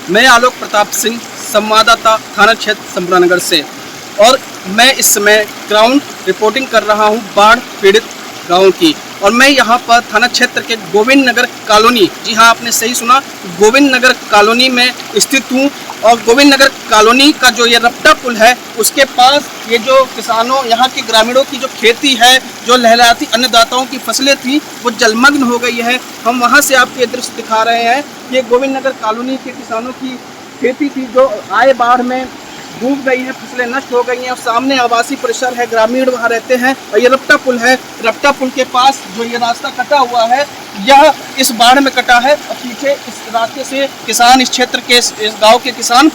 मैं आलोक प्रताप सिंह, संवाददाता थाना क्षेत्र संबरानगर से, और मैं इस समय ग्राउंड रिपोर्टिंग कर रहा हूं बाढ़ पीड़ित गांव की। और मैं यहां पर थाना क्षेत्र के गोविंद नगर कॉलोनी, जी हां आपने सही सुना, गोविंद नगर कॉलोनी में स्थित हूं। और गोविंद नगर कॉलोनी का जो ये रपटा पुल है, उसके पास ये जो किसानों, यहाँ के ग्रामीणों की जो खेती है, जो लहलहाती अन्नदाताओं की फसलें थी, वो जलमग्न हो गई है। हम वहाँ से आपको ये दृश्य दिखा रहे हैं। ये गोविंद नगर कॉलोनी के किसानों की खेती थी जो आए बाढ़ में डूब गई है, फसलें नष्ट हो गई हैं। और सामने आवासीय परिसर है, ग्रामीण वहाँ रहते हैं। और ये रपटा पुल है, रपटा पुल के पास जो ये रास्ता कटा हुआ है, यह इस बाढ़ में कटा है। और पीछे इस रास्ते से किसान, इस क्षेत्र के, इस गांव के किसान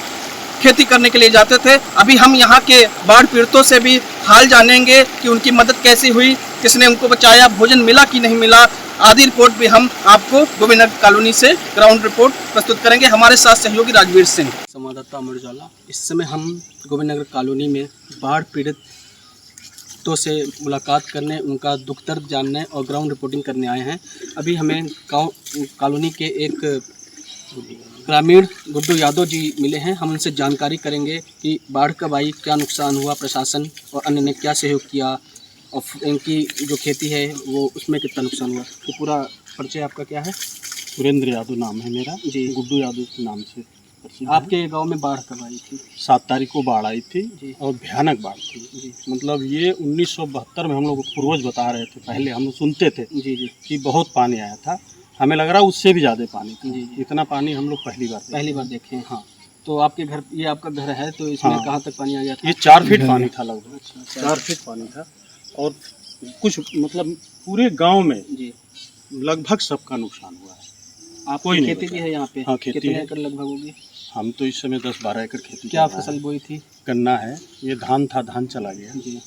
खेती करने के लिए जाते थे। अभी हम यहाँ के बाढ़ पीड़ितों से भी हाल जानेंगे कि उनकी मदद कैसी हुई, किसने उनको बचाया, भोजन मिला कि नहीं मिला, आदि रिपोर्ट भी हम आपको गोविंद नगर कॉलोनी से ग्राउंड रिपोर्ट प्रस्तुत करेंगे। हमारे साथ सहयोगी राजवीर सिंह, संवाददाता अमर उजाला। इस समय हम गोविंद नगर कॉलोनी में बाढ़ पीड़ितों से मुलाकात करने, उनका दुख दर्द जानने और ग्राउंड रिपोर्टिंग करने आए हैं। अभी हमें गाँव कॉलोनी के एक ग्रामीण गुड्डू यादव जी मिले हैं। हम उनसे जानकारी करेंगे कि बाढ़ कब आई, क्या नुकसान हुआ, प्रशासन और अन्य ने क्या सहयोग किया, और इनकी जो खेती है वो उसमें कितना नुकसान हुआ। तो पूरा परिचय आपका क्या है? सुरेंद्र यादव नाम है मेरा जी। गुड्डू यादव के नाम से। आपके गांव में बाढ़ कब आई थी? 7 तारीख को बाढ़ आई थी जी। और भयानक बाढ़ थी जी। मतलब ये 1972 में हम लोग पूर्वज बता रहे थे, पहले हम लोग सुनते थे जी जी कि बहुत पानी आया था। हमें लग रहा उससे भी ज़्यादा पानी था जी। इतना पानी हम लोग पहली बार देखे हैं। हाँ, तो आपके घर, ये आपका घर है, तो इसमें हाँ। कहाँ तक पानी आ गया था? ये 4 फीट पानी था, लगभग अच्छा, 4 फीट पानी था। और कुछ मतलब पूरे गांव में जी लगभग सबका नुकसान हुआ है। आप कोई नहीं खेती बचा। भी है यहाँ पे? हाँ, खेती कितने है। एकड़ लगभग होगी? हम तो इस समय 10-12 एकड़ खेती क्या कर रहे फसल हैं। बोई थी? गन्ना है, ये धान था, धान चला गया जी।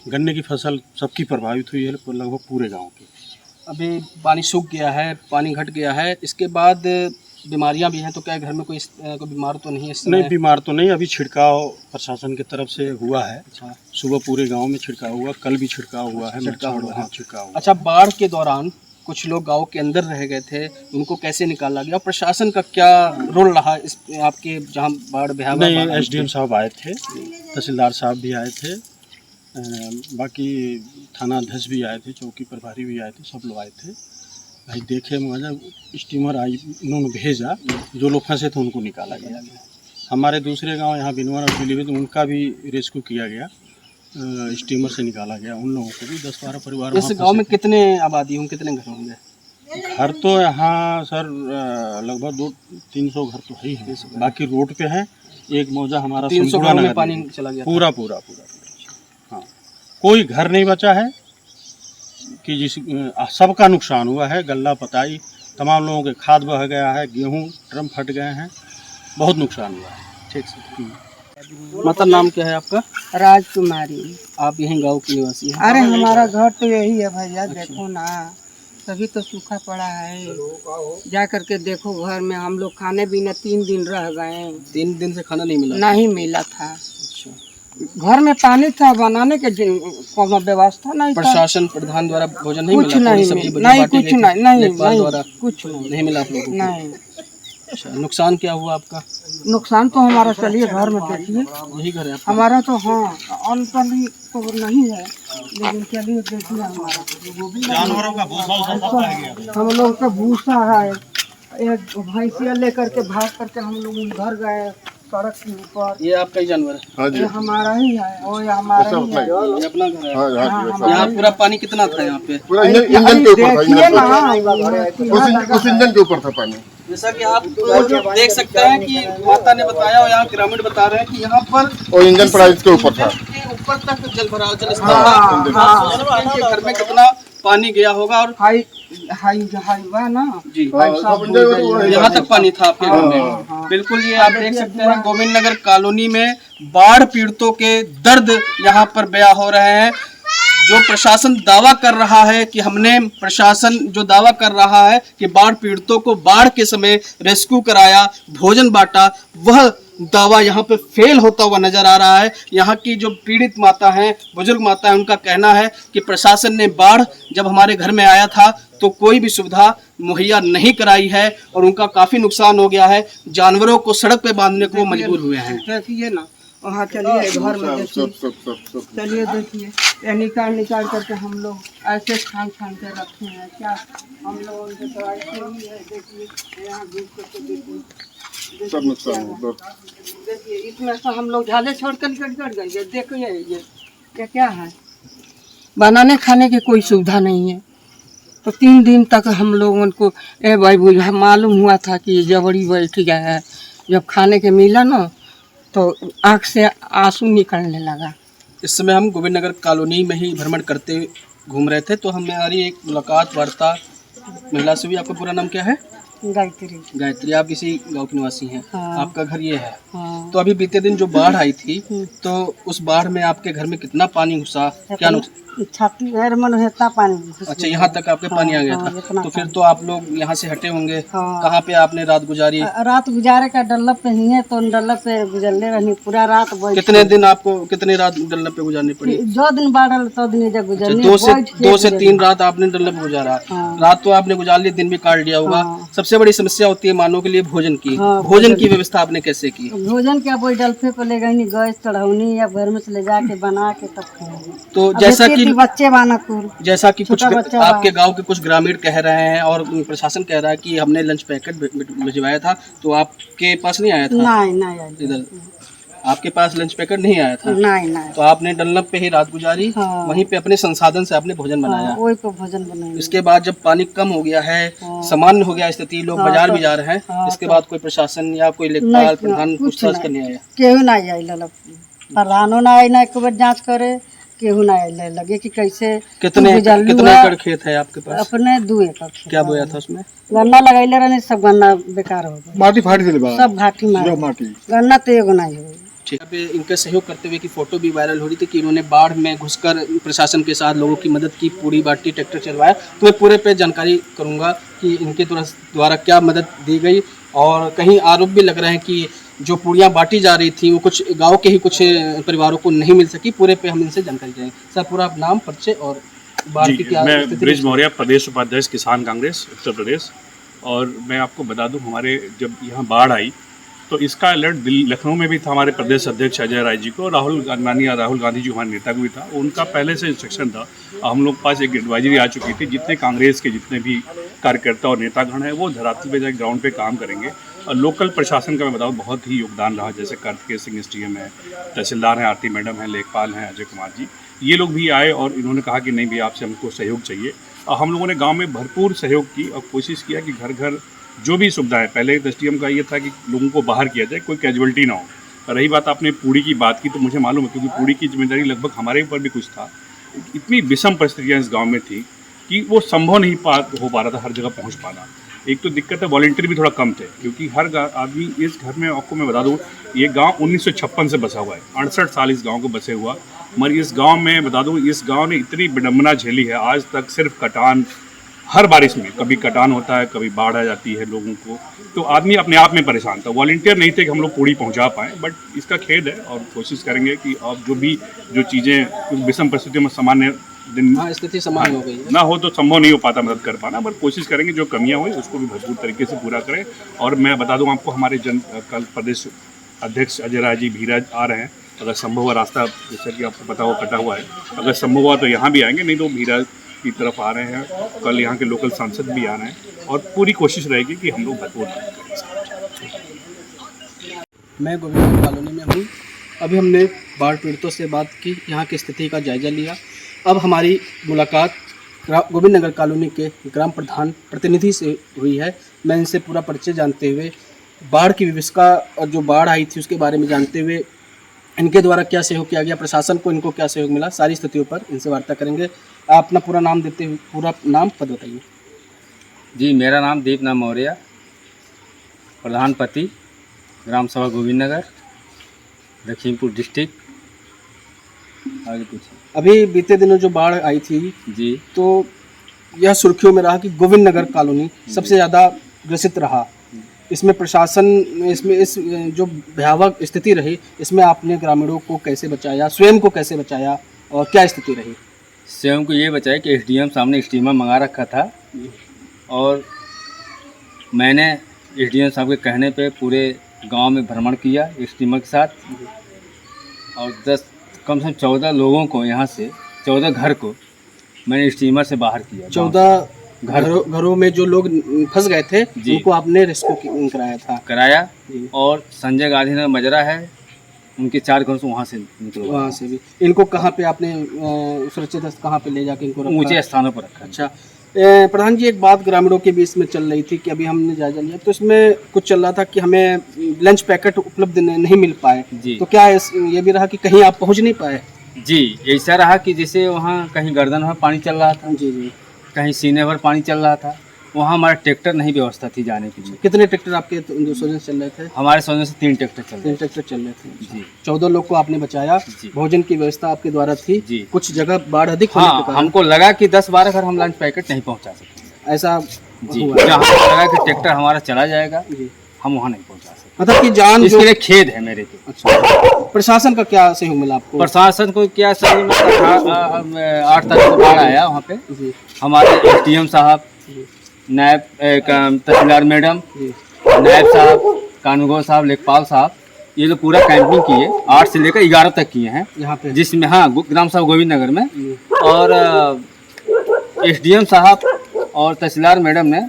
गन्ने की फसल सबकी प्रभावित हुई है, लगभग पूरे गांव की। अभी पानी सूख गया है, पानी घट गया है, इसके बाद बीमारियां भी हैं, तो क्या घर में कोई बीमार तो नहीं है इस समय? नहीं, बीमार तो नहीं। अभी छिड़काव प्रशासन की तरफ से हुआ है। अच्छा, सुबह पूरे गांव में छिड़काव हुआ, कल भी छिड़काव हुआ है। छिड़काव हुआ है। हाँ, छिड़काव हुआ। अच्छा, बाढ़ के दौरान कुछ लोग गांव के अंदर रह गए थे, उनको कैसे निकाला गया? और प्रशासन का क्या रोल रहा इस आपके जहां बाढ़ भयावह? नहीं, SDM साहब आए थे, तहसीलदार साहब भी आए थे, बाकी थाना अध्यक्ष भी आए थे, चौकी प्रभारी भी आए थे, सब लोग आए थे। भाई देखे मजा, स्टीमर आई, उन्होंने भेजा, जो लोग फंसे थे उनको निकाला गया। हमारे दूसरे गांव यहाँ बिनवर और पीलीभीत, उनका भी रेस्क्यू किया गया, स्टीमर से निकाला गया। उन लोगों को भी 10-12 परिवार। इस गांव में कितने आबादी होंगे, कितने घर होंगे? घर तो यहाँ सर लगभग 200-300 घर तो ही है, बाकी रोड पे है। एक मौजा हमारा 300 घरों में पानी चला गया? पूरा। हाँ, कोई घर नहीं बचा है कि जिस सबका नुकसान हुआ है। गल्ला पताई तमाम लोगों के खाद बह गया है, गेहूं ड्रम फट गए हैं, बहुत नुकसान हुआ है। ठीक से। मतलब नाम क्या है आपका? राजकुमारी। आप यहीं गांव की निवासी हैं? अरे हमारा घर तो यही है भैया। देखो ना, तभी तो सूखा पड़ा है। जा करके देखो, घर में हम लोग खाने पीने 3 दिन रह गए। 3 दिन से खाना नहीं मिला? नहीं मिला था। अच्छा, घर में पानी था, बनाने के कोनो व्यवस्था नहीं था। प्रशासन प्रधान द्वारा भोजन नहीं कुछ मिला? नहीं, सब्जी नहीं, बाटी गई कुछ थी? नहीं, नहीं, लेखपाल द्वारा नहीं, कुछ नहीं, नहीं मिला आप लोगों को? नहीं। अच्छा, नुकसान क्या हुआ आपका? नुकसान तो हमारा, चलिए घर में देखिए, यही घर है आपका? हमारा तो हाँ, अनपढ़ी तो नहीं है, लेकिन चलिए देखिए हमारा जानवरों का भूसा हम लोग का भूसा है। एक भैंसिया लेकर के भाग करके हम लोग घर गए सड़क के ऊपर। ये आपका ही जानवर है? हाँ जी, ये हमारा ही है, और ये हमारा ही है। ये अपना घर है? हाँ, हाँ, यहाँ पूरा पानी कितना था यहाँ पे? पूरा इंजन के ऊपर था। देखिए ना, उस इंजन के ऊपर था पानी। जैसा कि आप देख सकते हैं कि माता ने बताया और यहाँ ग्रामीण बता रहे हैं कि यहाँ पर और इंजन पड़ा इसके ऊपर था। के ऊपर तक जल भराव, जल स्तर था। आप सोच सकते हैं कि घर में कितना पानी गया होगा। और हाई बा ना जी, हाँ, यहाँ तक पानी था आपके घर में। बिल्कुल, ये आप देख सकते हैं गोविंद नगर कॉलोनी में बाढ़ पीड़ितों के दर्द यहाँ पर बयां हो रहे हैं। जो प्रशासन दावा कर रहा है कि प्रशासन जो दावा कर रहा है कि बाढ़ पीड़ितों को बाढ़ के समय रेस्क्यू कराया, भोजन बांटा, वह दावा यहाँ पे फेल होता हुआ नजर आ रहा है। यहाँ की जो पीड़ित माता हैं, बुजुर्ग माता हैं, उनका कहना है कि प्रशासन ने बाढ़ जब हमारे घर में आया था तो कोई भी सुविधा मुहैया नहीं कराई है और उनका काफ़ी नुकसान हो गया है। जानवरों को सड़क पे बांधने को मजबूर हुए हैं। देखिए ना, वहाँ चलिए घर में देखिए, चलिए देखिए, ये निकाल करके हम लोग ऐसे छान के रखे हैं। क्या हम लोग उनके तो ऐसे ही है। देखिए यहाँ घूम करके देखिए, सब नुकसान हो गया। देखिए इसमें से हम लोग झाले छोड़ कर निकल गए। देखिए ये क्या है, बनाने खाने की कोई सुविधा नहीं है। तो 3 दिन तक हम लोग उनको भाई बुझा मालूम हुआ था कि ये जबड़ी बैठ गया है। जब खाने के मिला ना तो आँख से आंसू निकलने लगा। इस समय हम गोविंद नगर कॉलोनी में ही भ्रमण करते घूम रहे थे तो हमारी एक मुलाकात वार्ता महिला से हुई। आपका पूरा नाम क्या है? गायत्री। आप इसी गांव के निवासी हैं। हाँ। आपका घर ये है। हाँ। तो अभी बीते दिन जो बाढ़ आई थी तो उस बाढ़ में आपके घर में कितना पानी घुसा, क्या नुकसान? छाती घर मन हेता पानी। अच्छा, यहाँ तक आपके पानी आ गया हाँ, था। तो फिर तो आप लोग यहाँ से हटे होंगे। हाँ। कहाँ पे आपने रात गुजारी? रात गुजारे का डल्लप पे ही है, तो डल्लप पे गुजरले रहनी पूरा रात। कितने रात डल्लप पे गुजारनी पड़ी? जो दिन बाढ़ तो दिन जब गुजरनी। 2 से 3 रात आपने डल्लप गुजारा। हाँ। रात तो आपने गुजार ली, दिन भी काट लिया होगा। हाँ। सबसे बड़ी समस्या होती है मानव के लिए भोजन की। हाँ, भोजन की व्यवस्था आपने कैसे की? भोजन क्या कोई डल्फे पे ले गई, गैस चढ़ौनी या घर में से ले जाके बना के तब खाएंगे। तो जैसा कि कुछ आपके गांव के कुछ ग्रामीण कह रहे हैं और प्रशासन कह रहा है कि हमने लंच पैकेट भिजवाया था, तो आपके पास नहीं आया था? नहीं इधर आपके पास लंच पैकेट नहीं आया था? नहीं। तो आपने डल्लप पे ही रात गुजारी। हाँ। वहीं पे अपने संसाधन से आपने भोजन बनाया। वही पे भोजन बनाया। इसके बाद जब पानी कम हो गया है, सामान्य हो गया स्थिति, लोग बाजार भी जा रहे हैं, इसके बाद कोई प्रशासन या कोई लेखपाल प्रधान पूछताछ करने आया? केहू नहीं आई, प्रधानो ना आई, ना एक बार जाँच करे, केहू ना आई। लगे कि कैसे कितने एकड़ खेत है आपके पास? अपने 2 एकड़। क्या बोया था उसमें? गन्ना लगैले रहने, सब गन्ना बेकार हो गया। माटी फाट गई, सब घाटी माटी, गन्ना तो एगो नहीं हो। ठीक है। इनका सहयोग करते हुए की फोटो भी वायरल हो रही थी कि इन्होंने बाढ़ में घुसकर प्रशासन के साथ लोगों की मदद की, पूड़ी बाटी, ट्रैक्टर चलवाया। तो मैं पूरे पे जानकारी करूंगा कि इनके द्वारा क्या मदद दी गई। और कहीं आरोप भी लग रहे हैं कि जो पूड़ियाँ बांटी जा रही थी वो कुछ गाँव के ही कुछ परिवारों को नहीं मिल सकी। पूरे पे हम इनसे जानकारी देंगे। सर, पूरा नाम, परिचय और बाढ़ की क्या मैं स्थिति? ब्रिज मौर्य, प्रदेश उपाध्यक्ष किसान कांग्रेस उत्तर प्रदेश। और मैं आपको बता दूं, हमारे जब यहाँ बाढ़ आई तो इसका अलर्ट लखनऊ में भी था हमारे प्रदेश अध्यक्ष अजय राय जी को, राहुल गांधी जी हमारे नेता को भी था। उनका पहले से इंस्ट्रक्शन था। हम लोग के पास एक एडवाइजरी आ चुकी थी, जितने कांग्रेस के जितने भी कार्यकर्ता और नेतागण हैं वो धरातल पे जाकर ग्राउंड पे काम करेंगे। और लोकल प्रशासन का मैं बताऊँ बहुत ही योगदान रहा, जैसे कार्तिकेय सिंह SDM है, तहसीलदार हैं आरती मैडम हैं, लेखपाल हैं अजय कुमार जी, ये लोग भी आए और इन्होंने कहा कि नहीं भैया आपसे हमको सहयोग चाहिए। और हम लोगों ने गाँव में भरपूर सहयोग की और कोशिश किया कि घर घर जो भी सुविधाएं, पहले SDM का ये था कि लोगों को बाहर किया जाए, कोई कैजुअलिटी ना हो। रही बात आपने पूड़ी की बात की, तो मुझे मालूम है क्योंकि पूड़ी की जिम्मेदारी लगभग हमारे ऊपर भी कुछ था। इतनी विषम परिस्थितियाँ इस गांव में थी कि वो संभव नहीं हो पा रहा था हर जगह पहुंच पाना। एक तो दिक्कत है, वॉलंटियर भी थोड़ा कम थे, क्योंकि हर आदमी इस घर में, आपको मैं बता दूँ, ये गांव 1956 से बसा हुआ है, 68 साल इस गांव को बसे हुआ। मगर इस गांव में बता दूँ, इस गांव ने इतनी विडम्बना झेली है आज तक। सिर्फ कटान, हर बारिश में कभी कटान होता है, कभी बाढ़ आ जाती है लोगों को, तो आदमी अपने आप में परेशान था। वॉलंटियर नहीं थे कि हम लोग पूड़ी पहुंचा पाएँ, बट इसका खेद है और कोशिश करेंगे कि अब जो चीज़ें विषम परिस्थितियों में सामान्य दिन स्थिति सामान्य हो गई है, ना हो तो संभव नहीं हो पाता मदद कर पाना, बट कोशिश करेंगे जो कमियां हुई उसको भी भरपूर तरीके से पूरा करें। और मैं बता दूं आपको, हमारे कल प्रदेश अध्यक्ष अजय राय जी भीराज आ रहे हैं। अगर संभव हुआ, रास्ता जैसा कि आपको पता हो कटा हुआ है, अगर संभव हुआ तो यहाँ भी आएंगे, नहीं तो भीराज की तरफ आ रहे हैं। कल यहाँ के लोकल सांसद भी आ रहे हैं और पूरी कोशिश रहेगी कि हम लोग भरपूर करें। मैं गोविंद कॉलोनी में हूँ। अभी हमने बाढ़ पीड़ितों से बात की, यहाँ की स्थिति का जायजा लिया। अब हमारी मुलाकात गोविंद नगर कॉलोनी के ग्राम प्रधान प्रतिनिधि से हुई है। मैं इनसे पूरा परिचय जानते हुए, बाढ़ की विविधता और जो बाढ़ आई थी उसके बारे में जानते हुए, इनके द्वारा क्या सहयोग किया गया, प्रशासन को इनको क्या सहयोग मिला, सारी स्थितियों पर इनसे वार्ता करेंगे। आप अपना पूरा नाम देते हुए, पूरा नाम पद बताइए। जी, मेरा नाम दीपनाथ मौर्य, प्रधान पति, ग्राम सभा गोविंद नगर, लखीमपुर डिस्ट्रिक्ट। आगे पूछिए। अभी बीते दिनों जो बाढ़ आई थी जी तो यह सुर्खियों में रहा कि गोविंद नगर कॉलोनी सबसे ज़्यादा ग्रसित रहा। इसमें प्रशासन इसमें इस जो भयावह स्थिति रही इसमें आपने ग्रामीणों को कैसे बचाया, स्वयं को कैसे बचाया और क्या स्थिति रही? स्वयं को ये बचाया कि एसडीएम सामने स्टीमर मंगा रखा था और मैंने एसडीएम साहब के कहने पे पूरे गांव में भ्रमण किया स्टीमर के साथ और कम से कम 14 लोगों को यहाँ से 14 घर को मैंने स्टीमर से बाहर किया। 14 घरों में जो लोग फंस गए थे जी। उनको आपने रेस्क्यू कराया था? कराया जी। और संजय गांधी नगर मजरा है उनके 4 घरों से वहाँ से निकलो। वहाँ से भी इनको कहाँ पे आपने सुरक्षित कहाँ पे ले जाके इनको रखा? ऊंचे स्थानों पर रखा। अच्छा प्रधान जी, एक बात ग्रामीणों के बीच में चल रही थी कि अभी हमने जायजा लिया तो इसमें कुछ चल रहा था कि हमें लंच पैकेट उपलब्ध नहीं मिल पाए। जी। तो क्या ये भी रहा कि कहीं आप पहुँच नहीं पाए? जी ऐसा रहा कि जैसे वहाँ कहीं गर्दन में पानी चल रहा था, जी जी। कहीं सीने भर पानी चल रहा था, वहाँ हमारा ट्रैक्टर नहीं व्यवस्था थी जाने के लिए। कितने ट्रैक्टर आपके जो सोजन चल रहे थे? हमारे सोचने से 3 ट्रैक्टर चल 3 रहे ट्रैक्टर चल रहे थे। थे। जी 14 लोग को आपने बचाया। जी। भोजन की व्यवस्था आपके द्वारा थी। जी। कुछ जगह बाढ़ अधिक होने हाँ, के कारण हमको लगा कि 10-12 घर हम लंच पैकेट नहीं पहुँचा सकते। ऐसा जी हुआ। जहाँ हमको लगा कि ट्रैक्टर हमारा चला जाएगा जी। हम वहाँ नहीं पहुँचा सकते। मतलब कि जान जो इसके लिए खेद है मेरे को। अच्छा प्रशासन का क्या सहयोग मिला आपको? प्रशासन को क्या सही मतलब 8 तारीख को बाढ़ आया वहाँ पे जी हमारे एसडीएम साहब, नायब तहसीलदार मैडम, जी नायब साहब, कानूनगो साहब, लेखपाल साहब, ये जो पूरा कैंपिंग किए 8 से लेकर 11 तक किए हैं यहाँ पे जिसमें हाँ ग्राम सभा गोविंद नगर में जी। और एसडीएम साहब और तहसीलदार मैडम ने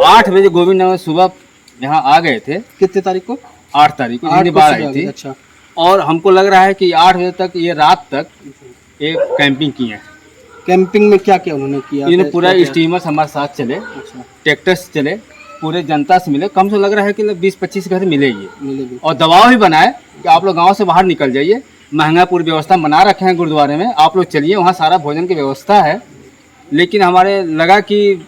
8 बजे गोविंद नगर सुबह यहाँ आ गए थे। कितने तारीख को? 8 तारीख को 8 जितनी को बाढ़ सुबह आई थी। अच्छा और हमको लग रहा है कि 8 बजे तक ये रात तक एक कैंपिंग की है। कैंपिंग में क्या क्या उन्होंने किया? इन्होंने पूरा क्या- स्टीमर हमारे साथ चले, अच्छा ट्रैक्टर से चले, पूरे जनता से मिले। कम से लग रहा है कि 20-25 घर मिलेगी मिलेगी। और दबाव भी बनाए कि आप लोग गांव से बाहर निकल जाइए। महंगापुर व्यवस्था बना रखे हैं गुरुद्वारे में, आप लोग चलिए, वहाँ सारा भोजन की व्यवस्था है। लेकिन हमारे लगा कि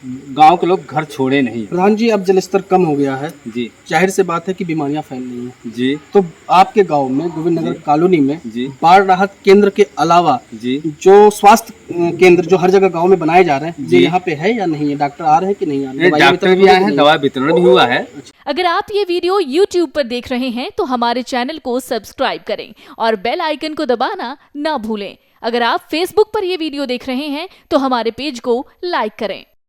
गांव के लोग घर छोड़े नहीं। प्रधान जी अब जलस्तर कम हो गया है, जी जाहिर से बात है कि बीमारियां फैल रही हैं। जी तो आपके गांव में गोविंद नगर कॉलोनी में जी बाढ़ राहत केंद्र के अलावा जी जो स्वास्थ्य केंद्र जो हर जगह गांव में बनाए जा रहे हैं जी। ये यहाँ पे है या नहीं है? डॉक्टर आ रहे हैं कि नहीं आ रहे? नहीं, दवाइयाँ डॉक्टर वितरण भी आए हो रही हैं, कि दवा वितरण भी हुआ है। अगर आप ये वीडियो YouTube पर देख रहे हैं तो हमारे चैनल को सब्सक्राइब करें और बेल आइकन को दबाना ना भूलें। अगर आप Facebook पर ये वीडियो देख रहे हैं तो हमारे पेज को लाइक करें।